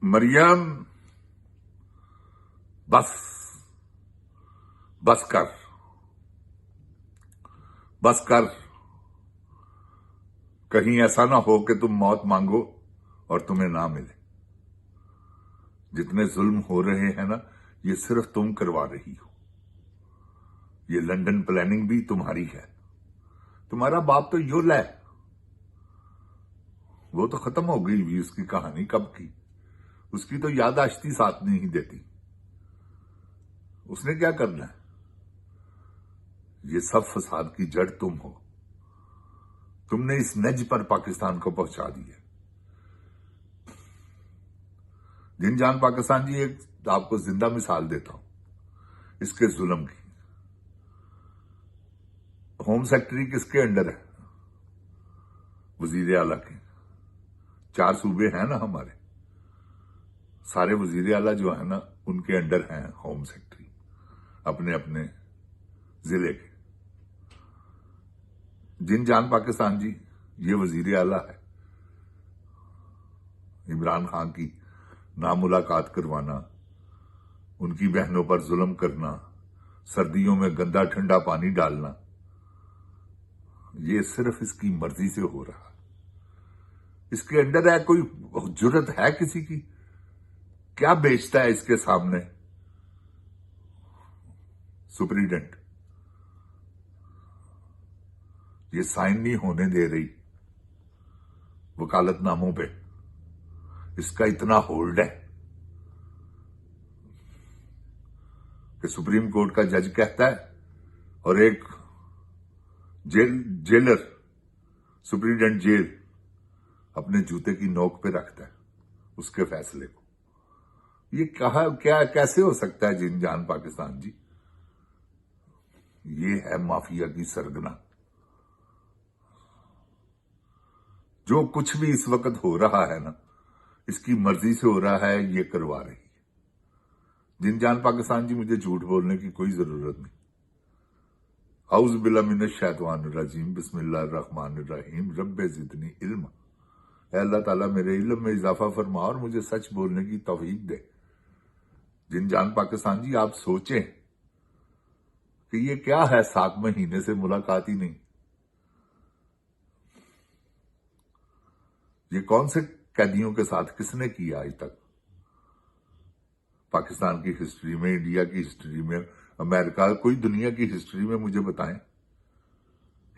مریم بس بس کر بس کر کہیں ایسا نہ ہو کہ تم موت مانگو اور تمہیں نہ ملے۔ جتنے ظلم ہو رہے ہیں نا، یہ صرف تم کروا رہی ہو۔ یہ لنڈن پلاننگ بھی تمہاری ہے۔ تمہارا باپ تو یول ہے، وہ تو ختم ہو گئی بھی، اس کی کہانی کب کی، اس کی تو یاداشتی ساتھ نہیں دیتی۔ اس نے کیا کرنا ہے؟ یہ سب فساد کی جڑ تم ہو۔ تم نے اس نج پر پاکستان کو پہنچا دیا۔ جن جان پاکستان جی، ایک آپ کو زندہ مثال دیتا ہوں اس کے ظلم کی۔ ہوم سیکٹری کس کے انڈر ہے؟ وزیر اعلیٰ کے۔ 4 صوبے ہیں نا ہمارے، سارے وزیر اعلیٰ جو ہیں نا ان کے انڈر ہیں ہوم سیکٹری، اپنے اپنے ضلع کے۔ جن جان پاکستان جی، یہ وزیر اعلیٰ ہے۔ عمران خان کی ناملاقات کروانا، ان کی بہنوں پر ظلم کرنا، سردیوں میں گندا ٹھنڈا پانی ڈالنا، یہ صرف اس کی مرضی سے ہو رہا ہے۔ اس کے انڈر ہے، کوئی جرت ہے کسی کی؟ کیا بیچتا ہے اس کے سامنے سپرنٹینڈنٹ؟ یہ سائن نہیں ہونے دے رہی وکالت ناموں پہ۔ اس کا اتنا ہولڈ ہے کہ سپریم کورٹ کا جج کہتا ہے اور ایک جیلر سپرنٹینڈنٹ جیل اپنے جوتے کی نوک پہ رکھتا ہے اس کے فیصلے کو۔ یہ کیسے ہو سکتا ہے جن جان پاکستان جی؟ یہ ہے مافیا کی سرگنا۔ جو کچھ بھی اس وقت ہو رہا ہے نا، اس کی مرضی سے ہو رہا ہے، یہ کروا رہی ہے۔ جن جان پاکستان جی، مجھے جھوٹ بولنے کی کوئی ضرورت نہیں۔ اعوذ باللہ من الشیطان الرجیم، بسم اللہ الرحمن الرحیم، رب زدنی علم۔ اے اللہ تعالیٰ میرے علم میں اضافہ فرما اور مجھے سچ بولنے کی توفیق دے۔ جن جان پاکستان جی، آپ سوچیں کہ یہ کیا ہے، 7 مہینے سے ملاقات ہی نہیں۔ یہ کون سے قیدیوں کے ساتھ کس نے کیا آج تک؟ پاکستان کی ہسٹری میں، انڈیا کی ہسٹری میں، امریکہ، کوئی دنیا کی ہسٹری میں مجھے بتائیں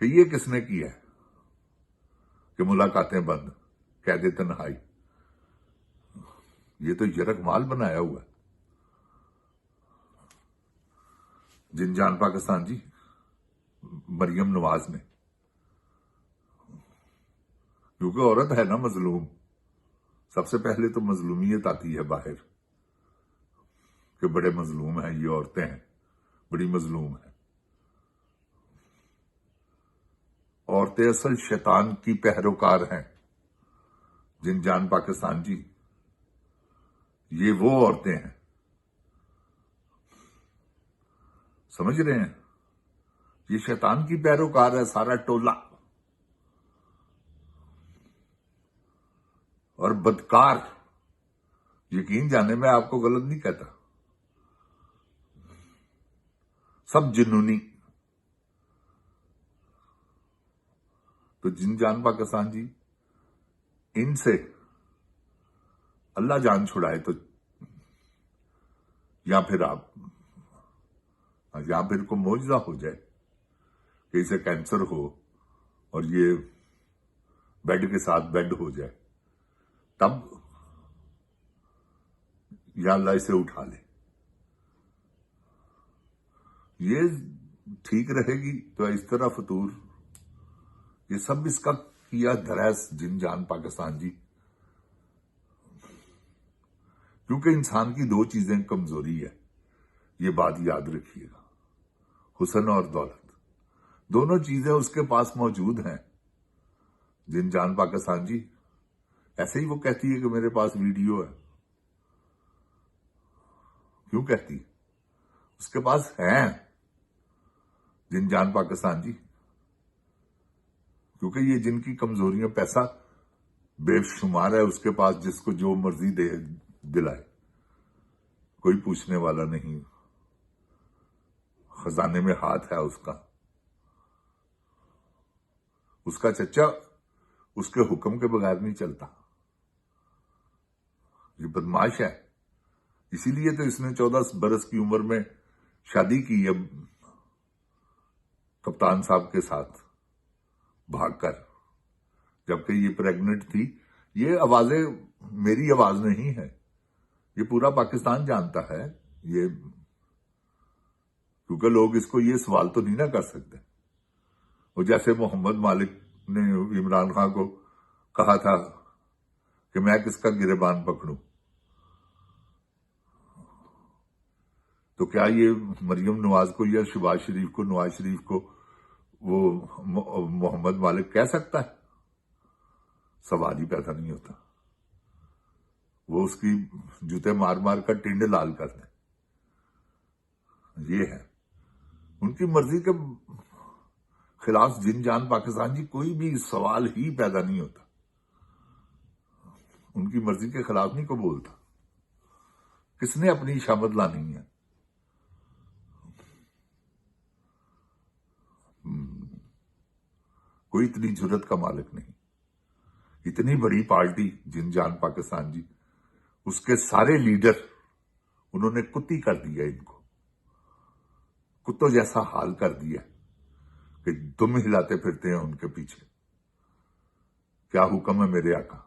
کہ یہ کس نے کیا ہے کہ ملاقاتیں بند، قید تنہائی۔ یہ تو یرغمال بنایا ہوا ہے۔ جن جان پاکستان جی، مریم نواز نے، کیونکہ عورت ہے نا مظلوم، سب سے پہلے تو مظلومیت آتی ہے باہر کہ بڑے مظلوم ہیں، یہ عورتیں ہیں، بڑی مظلوم ہیں۔ عورتیں اصل شیطان کی پیروکار ہیں۔ جن جان پاکستان جی، یہ وہ عورتیں ہیں، سمجھ رہے ہیں؟ یہ شیطان کی پیروکار ہے سارا ٹولہ، اور بدکار۔ یقین جانے میں آپ کو غلط نہیں کہتا، سب جنونی۔ تو جن جان پاکستان جی، ان سے اللہ جان چھڑائے تو، یا پھر کو معجزہ ہو جائے کہ اسے کینسر ہو اور یہ بیڈ کے ساتھ بیڈ ہو جائے، تب یا اللہ اسے اٹھا لے۔ یہ ٹھیک رہے گی تو اس طرح فطور، یہ سب اس کا کیا دھراس جن جان پاکستان جی۔ کیونکہ انسان کی 2 چیزیں کمزوری ہے، یہ بات یاد رکھیے گا، حسن اور دولت، دونوں چیزیں اس کے پاس موجود ہیں۔ جن جان پاکستان جی، ایسے ہی وہ کہتی ہے کہ میرے پاس ویڈیو ہے۔ کیوں کہتی؟ اس کے پاس ہیں جن جان پاکستان جی، کیونکہ یہ جن کی کمزوریاں، پیسہ بے شمار ہے اس کے پاس، جس کو جو مرضی دے دلائے، کوئی پوچھنے والا نہیں، خزانے میں ہاتھ ہے اس کا چچا اس کے حکم کے بغیر نہیں چلتا، یہ بدماش ہے۔ اسی لیے تو اس نے 14 برس کی عمر میں شادی کی اب کپتان صاحب کے ساتھ بھاگ کر، جبکہ یہ پریگننٹ تھی۔ یہ آوازیں میری آواز نہیں ہے، یہ پورا پاکستان جانتا ہے، یہ کیونکہ لوگ اس کو یہ سوال تو نہیں نہ کر سکتے۔ وہ جیسے محمد مالک نے عمران خان کو کہا تھا کہ میں کس کا گریبان پکڑوں، تو کیا یہ مریم نواز کو یا شہباز شریف کو، نواز شریف کو وہ محمد مالک کہہ سکتا ہے؟ سوال ہی پیدا نہیں ہوتا۔ وہ اس کی جوتے مار مار کر ٹینڈے لال کر دیں۔ یہ ہے ان کی مرضی کے خلاف جن جان پاکستان جی کوئی بھی سوال ہی پیدا نہیں ہوتا، ان کی مرضی کے خلاف نہیں کو بولتا۔ کس نے اپنی شامت لانی ہے؟ کوئی اتنی جرت کا مالک نہیں۔ اتنی بڑی پارٹی جن جان پاکستان جی، اس کے سارے لیڈر انہوں نے کتی کر دیا، ان کو کتوں جیسا حال کر دیا کہ دم ہلاتے پھرتے ہیں ان کے پیچھے۔ کیا حکم ہے میرے آقا؟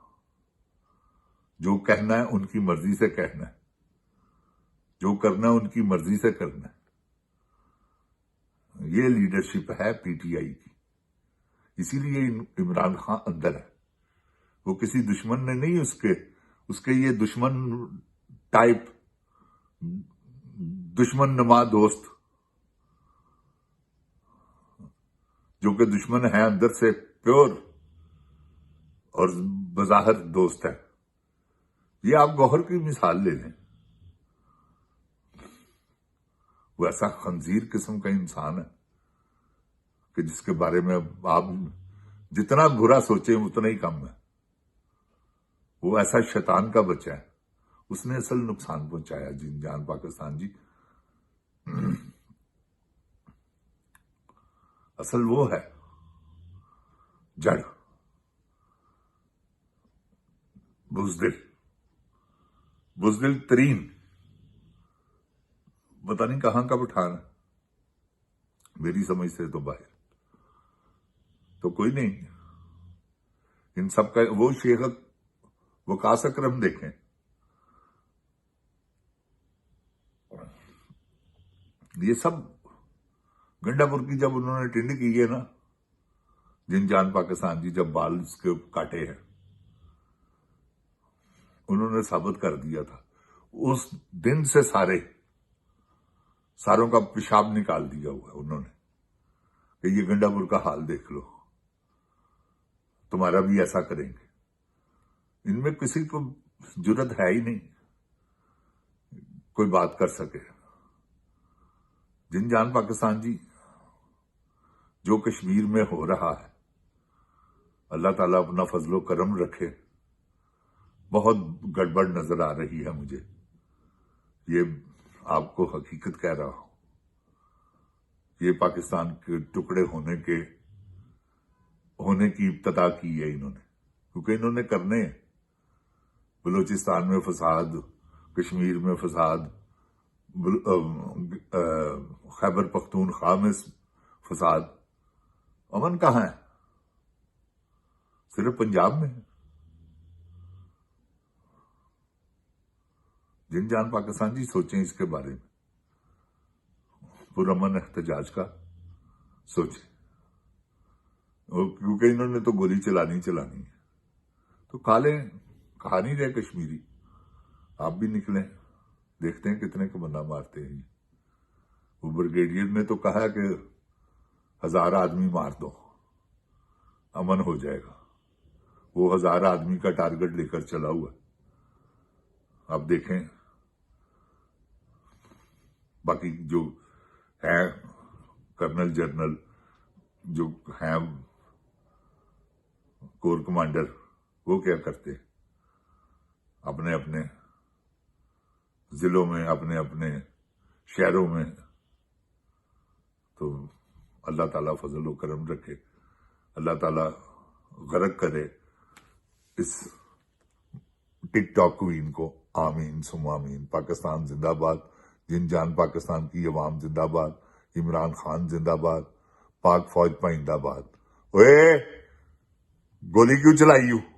جو کہنا ہے ان کی مرضی سے کہنا ہے، جو کرنا ہے ان کی مرضی سے کرنا ہے۔ یہ لیڈرشپ ہے پی ٹی آئی کی، اسی لیے عمران خان اندر ہے۔ وہ کسی دشمن نے نہیں، اس کے یہ دشمن ٹائپ، دشمن نما دوست، جو کہ دشمن ہے اندر سے پیور اور بظاہر دوست ہے۔ یہ آپ گوہر کی مثال لے لیں، وہ ایسا خنزیر قسم کا انسان ہے کہ جس کے بارے میں آپ جتنا برا سوچیں اتنا ہی کم ہے۔ وہ ایسا شیطان کا بچہ ہے، اس نے اصل نقصان پہنچایا جن جان پاکستان جی۔ اصل وہ ہے جڑ، بزدل ترین، پتہ نہیں کہاں کا بٹھانا، میری سمجھ سے تو باہر۔ تو کوئی نہیں، ان سب کا وہ شیخ وقاص اکرم دیکھیں، یہ سب گنڈا پور کی جب انہوں نے ٹنڈ کی ہے نا، جن جان پاکستان جی جب بال اس کے کاٹے ہیں، انہوں نے ثابت کر دیا تھا۔ اس دن سے ساروں کا پیشاب نکال دیا ہوا ہے انہوں نے کہ یہ گنڈا پور کا حال دیکھ لو، تمہارا بھی ایسا کریں گے۔ ان میں کسی کو جرت ہے ہی نہیں کوئی بات کر سکے۔ جن جان پاکستان جی، جو کشمیر میں ہو رہا ہے، اللہ تعالیٰ اپنا فضل و کرم رکھے۔ بہت گڑبڑ نظر آ رہی ہے مجھے، یہ آپ کو حقیقت کہہ رہا ہوں۔ یہ پاکستان کے ٹکڑے ہونے کی ابتدا کی ہے انہوں نے، کیونکہ انہوں نے کرنے ہیں۔ بلوچستان میں فساد، کشمیر میں فساد، خیبر پختونخوا میں فساد، امن کہاں ہے؟ صرف پنجاب میں ہے۔ جن جان پاکستان جی سوچیں اس کے بارے میں، پرامن احتجاج کا سوچیں، کیونکہ انہوں نے تو گولی چلانی ہے تو کھا لیں۔ کہا نہیں رہے کشمیری، آپ بھی نکلیں، دیکھتے ہیں کتنے کو بندہ مارتے ہیں۔ وہ بریگیڈیئر نے تو کہا کہ 1000 آدمی مار دو، امن ہو جائے گا۔ وہ 1000 آدمی کا ٹارگٹ لے کر چلا ہوا ہے۔ آپ دیکھیں باقی جو ہیں کرنل جنرل، جو ہیں کور کمانڈر، وہ کیا کرتے ہیں؟ اپنے ضلعوں میں، اپنے اپنے شہروں میں. تو اللہ تعالیٰ فضل و کرم رکھے، اللہ تعالیٰ غرق کرے اس ٹک ٹاک کوئین کو. آمین ثم آمین. پاکستان زندہ باد. جن جان پاکستان کی عوام زندہ باد. عمران خان زندہ باد. پاک فوج پائندہ باد. اوے گولی کیوں چلائی ہو؟